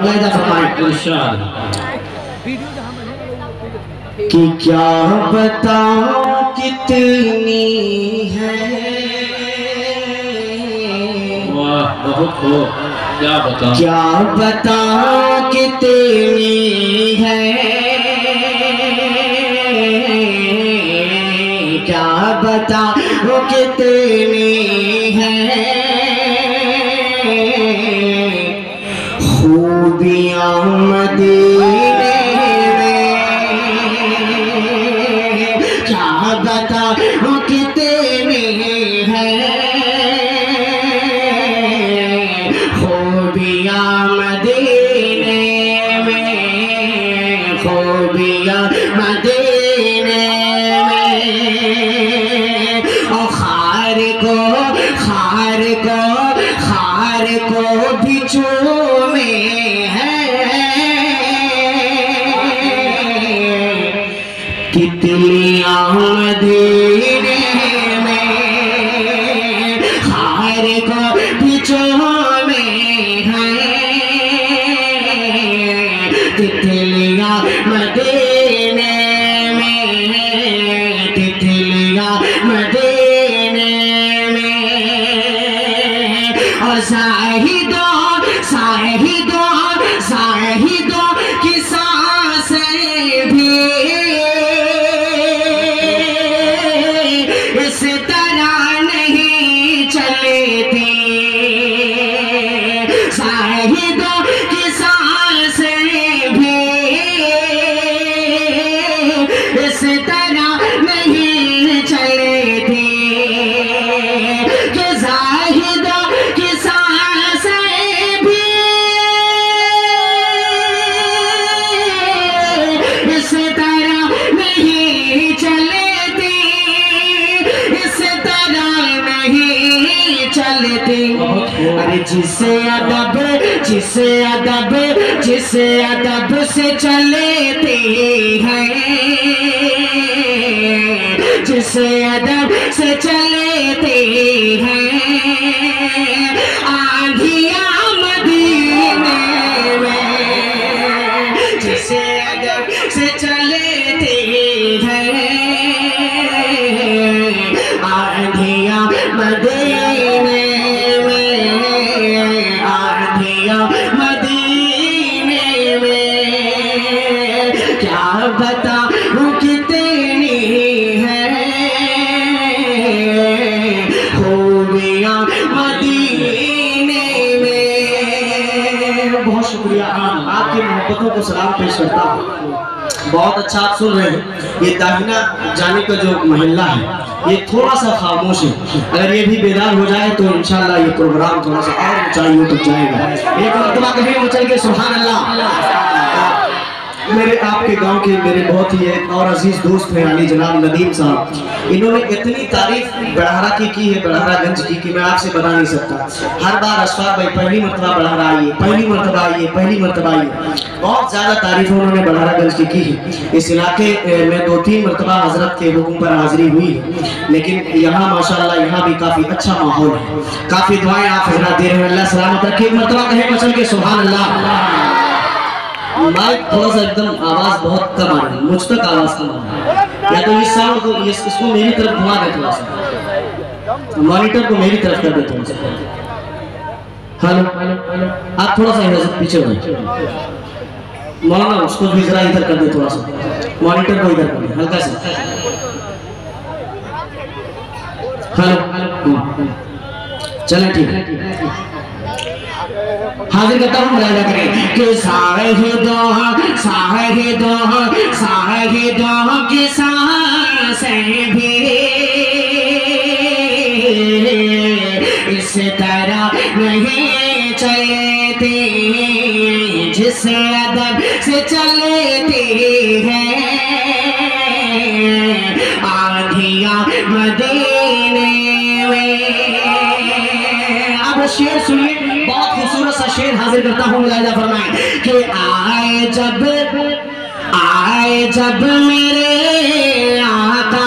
मुलाहिजा फरमाएं कि क्या बताऊं कितनी है। वाह बहुत हो, क्या बताऊं कितनी है, क्या बताऊं कितनी है खूबियां मदीने में, क्या बताऊं कितनी है खूबियां मदीने में, खूबियां मदीने में। और खार को भी चूमे है, तितलियां मदीने में, खार को भी चूमे है, तितलियां मदीने में, तितलियां मदीने में। और साहिदों की सांसें भी इस तरह नहीं चलती, साहिदों की सांसें भी इस तरह नहीं चलती, कि जाहिदों की सांसें भी इस तरह नहीं चलती, इस तरह नहीं चलती। अरे जिसे अदब से चलती है, जिसे अदब से चलती है आंधियां मदीने में, जिसे अदब से चलती है आंधियां मदीने में, आंधियां मदीने में। क्या बताऊं कितनी है खूबियां मदीने में। बहुत शुक्रिया, आपकी मोहब्बतों को सलाम पेश करता हूँ। बहुत अच्छा आप सुन रहे हैं। ये दाहिना जाने का जो महल्ला है ये थोड़ा सा खामोश है, अगर ये भी बेदार हो जाए तो इंशाल्लाह ये प्रोग्राम थोड़ा सा और ऊंचाइयों तक जाएगा। एक मरतबा कहीं उछल के सुभान अल्लाह। मेरे आपके गांव के मेरे बहुत ही एक और अजीज दोस्त हैं अली जनाब नदीम साहब, इन्होंने इतनी तारीफ बढ़ारा की है, बढ़ारागंज की, कि मैं आपसे बता नहीं सकता। हर बार अशफाक भाई पहली मरतबा बढ़ारा आइए, पहली मरतबा आइए, पहली मरतबा आइए, बहुत ज़्यादा तारीफ उन्होंने बढ़ारागंज की है। इस इलाके में 2-3 मरतबा हजरत के हुक्म पर हाजिरी हुई है, लेकिन यहाँ माशाल्लाह यहाँ भी काफ़ी अच्छा माहौल है, काफ़ी दुआएं आप हजरात दे रहे हैं। अल्लाह सलामत रखे। एक मरतबा कहे मचल के सुभान अल्लाह। माइक थोड़ा सा एकदम आवाज बहुत कम आ रही है, मुझ तक आवाज कम आ रही है, या तो इस साउंड को इसको मेरी तरफ घुमा दे, थोड़ा सा मॉनिटर को मेरी तरफ कर दे थोड़ा सा। हेलो, आप थोड़ा सा इधर पीछे हो जाए, मौलाना उसको भी जरा इधर कर दे, थोड़ा सा मॉनिटर को इधर कर दे हल्का सा। हेलो, चलें ठीक है। हाजिर करता हूँ मुलाहिजा करें कि साहिदों की सांसें भी इस तरह नहीं चलती, जिस अदब से चलती है आंधियां मदीने में। अब शेर सुनिए, बहुत खूबसूरत सा शेर हाजिर करता हूँ, मुलाहिजा फरमाएं कि आए जब मेरे आका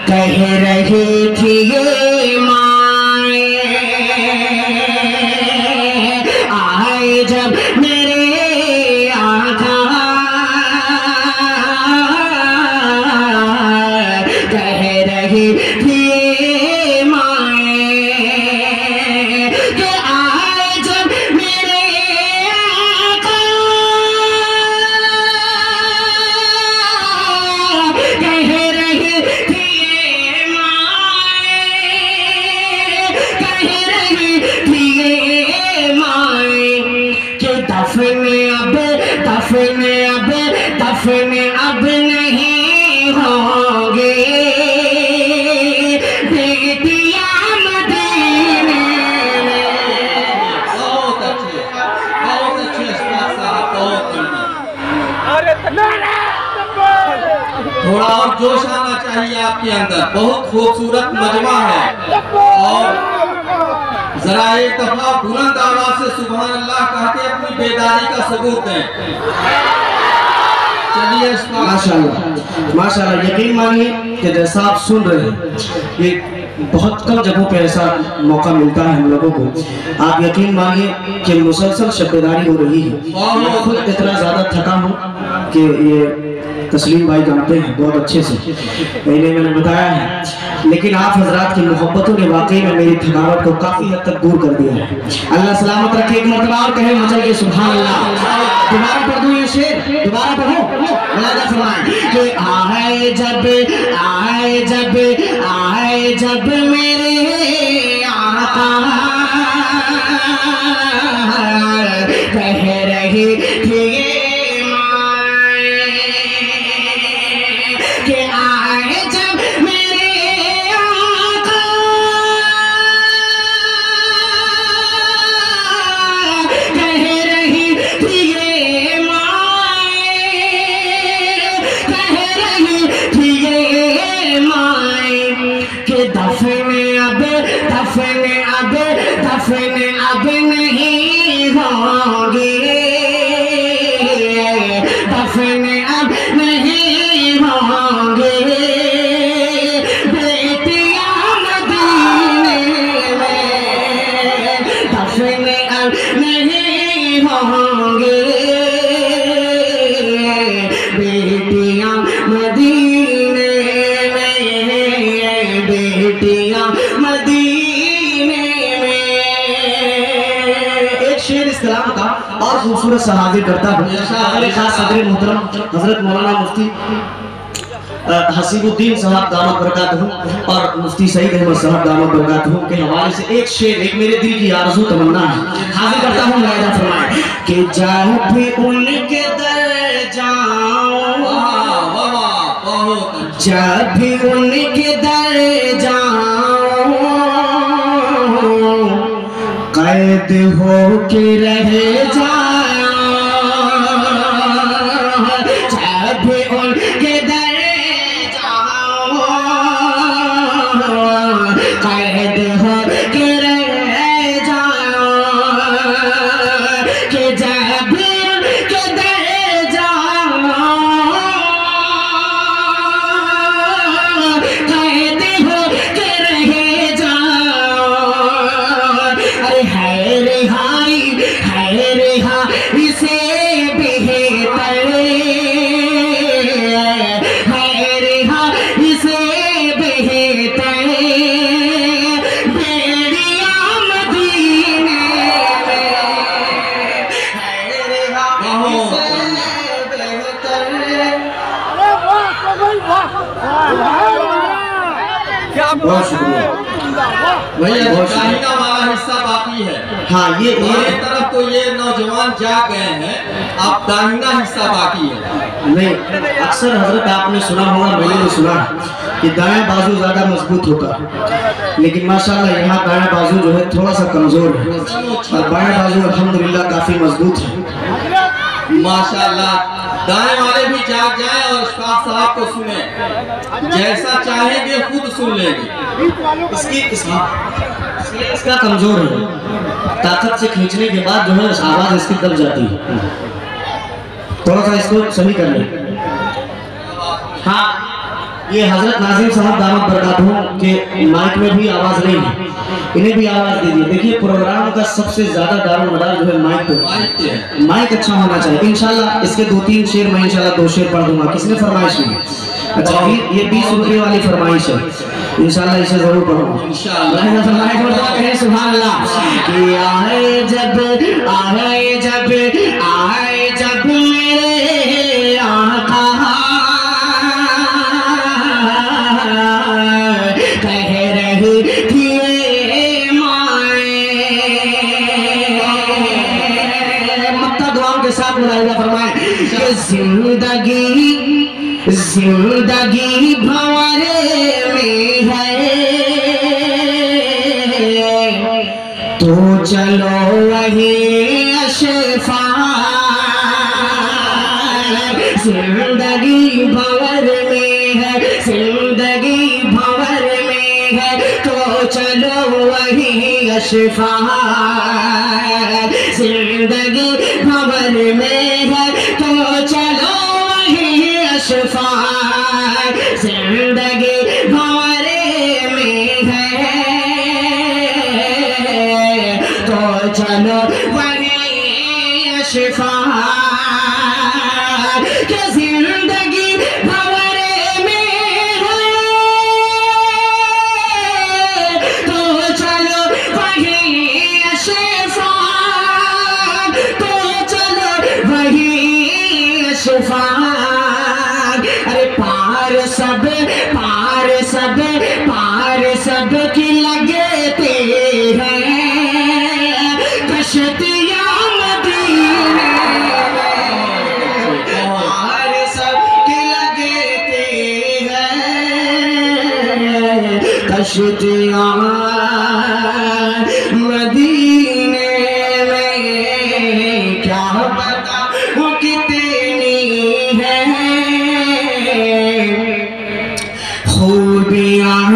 कह रही थी ये माए, आए जब मेरे आका कह रही थी माए कि आए जब मेरे आका कह रही थी दफन अब नहीं होंगे बेटिया मदीने में। बहुत अच्छे उस्ताद साहब, बहुत थोड़ा और जोश आना चाहिए आपके अंदर। बहुत खूबसूरत मजमा है और जरा एक दफा बुलंद आवाज से सुभान अल्लाह कहते अपनी बेदारी का सबूत दें। चलिए माशाल्लाह माशाल्लाह। यकीन मानिए कि जैसा आप सुन रहे हैं, ये बहुत कम जगहों पे ऐसा मौका मिलता है हम लोगों को। आप यकीन मानिए कि मुसलसल शब्दारी हो रही है। मैं खुद इतना ज़्यादा थका हूँ कि ये तस्लीम भाई जानते हैं बहुत अच्छे से, मैंने बताया है। लेकिन आप हजरात की मोहब्बतों ने वाकई में मेरी थकावट को काफ़ी हद तक दूर कर दिया है। अल्लाह सलामत रखे। एक मरतबा और कहे मचल के सुभान अल्लाह। दोबारा पढ़ दूं ये शेर, दोबारा पढ़ो कि आए जब मेरे आका कह रही थी कि आए जब मेरे आका कह रही थी दफन अब नहीं होंगे, दफन अब नहीं होंगे बेटिया मदीने में। दफन अब नहीं होंगे बेटिया मदीने में, बेटिया मदीने में। एक शेर इस कलाम का और खूबसूरत से हाजिर करता हूँ अगले खास सदर मोहतरम हजरत मौलाना मुफ्ती हसीबुद्दीन साहब दामत बरकातहू और मुफ्ती सईद अहमद साहब दामत बरकातहू के हवाले से एक शेर, एक मेरे दिल की आरज़ू तमन्ना है, हाजिर करता हूँ। मुलाहिजा फरमाएं कि जब भी उनके दर जाऊं, जब भी उनके दर जाऊं, कैद हो के रह जाऊं, जब भी उनके दर जाऊं, कैद हो के रह जाऊं, कि जब भी उनके दर जाऊं, कैद हो के रह जाऊं। अरे है रिहाई से बेहतर, है रिहाई से बेहतर बेड़िया मदीने में, है रिहाई से बेहतर। बहुत शुक्रिया भैया, दाहिना वाला हिस्सा बाकी है। हाँ, ये एक तरफ तो ये नौजवान जा गए हैं, अब दाहिना हिस्सा बाकी है। नहीं, अक्सर हजरत आपने सुना होगा, मैंने भी सुना कि दाएं बाजू ज्यादा मजबूत होता है, लेकिन माशाल्लाह यहाँ दाएं बाजू जो है थोड़ा सा कमजोर है और बाएं बाजू अल्हम्दुलिल्लाह काफी मजबूत है। माशाल्लाह, दाएं वाले भी जाग जाए और उस्ताद साहब को सुने, जैसा चाहेंगे खुद सुन लेंगे। इसका कमजोर है, ताकत से खींचने के बाद जो है आवाज इसकी दब जाती है। थोड़ा सा इसको सही कर लें। हाँ, ये हजरत नाजिम साहब दामत बरकातहू के माइक में भी आवाज नहीं है, इन्हें भी आवाज दीजिए। देखिए प्रोग्राम का सबसे ज्यादा दारोमदार जो है माइक पे, माइक अच्छा होना चाहिए। इंशाल्लाह इसके 2-3 शेर मैं इंशाल्लाह 2 शेर पढ़ दूंगा। किसने फरमाइश की? अच्छा ये 20 रुपये वाली फरमाइश है, इंशाल्लाह इसे जरूर पढ़ूंगा इंशाल्लाह। फरमाइश मतलब कहें सुभान अल्लाह कि आए जब मेरे आका कह रही थी मक्का दुआओं के साथ मुलाहिजा फरमाए कि जिंदगी भंवरे में है तो चलो वही अशफा। जिंदगी भंवर में है, जिंदगी भंवर में है तो चलो वही अशफा। जिंदगी भंवर में है तो चलो वही अशफा। जिंदगी भंवरे में है तो चलो वही अशफा। कि जिंदगी भंवरे में है तो चलो वही अशफा। तो चलो वही अशफा। अरे पार सब की लगते हैं कश्तियां मदीने में। पार सब की लगते हैं कश्तियां मदीने में। क्या पता वो कितनी है खूबियां